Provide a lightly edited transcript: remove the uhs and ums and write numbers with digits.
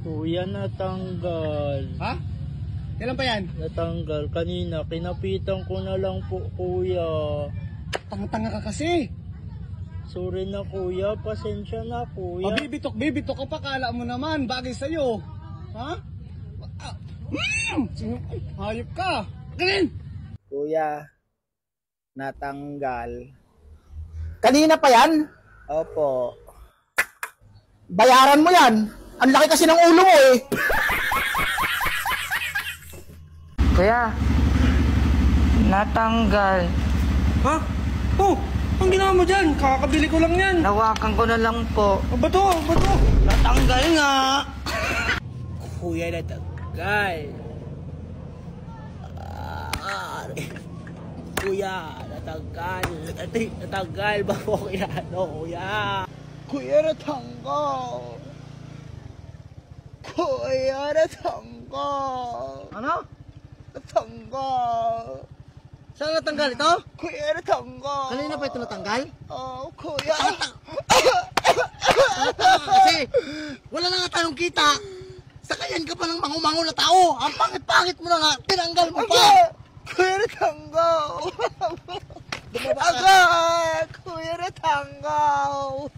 Kuya, natanggal. Ha? Kailan pa yan? Natanggal. Kanina, kinapitan ko na lang po, kuya. Tanga-tanga ka kasi. Sorry na, kuya. Pasensya na, kuya. Bibitok ka pa. Kala mo naman. Bagay sa'yo. Ha? Hayop ka. Ganun. Kuya, natanggal. Kanina pa yan? Opo. Bayaran mo yan. Ang laki kasi ng ulo mo eh. Kuya, natanggal. Ha? Oh, ang ginawa mo dyan? Kakabili ko lang yan. Nawakan ko na lang po. Bato. Natanggal nga. Kuya, natanggal. Kuya, natanggal. Natanggal ba po, kuya? Ano, kuya? Kuya, natanggal. Kuya, natanggal. Ano? Natanggal. Saan natanggal ito? Kuya, natanggal. Kanina pa ito natanggal? Oh, kuya. Kasi wala na nga tayong kita. Sakayan ka pa ng mangumango na tao. Ang pangit-pangit mo na nga. Tinanggal mo pa. Kuya, natanggal. Bumaba ka. Agad. Kuya, natanggal.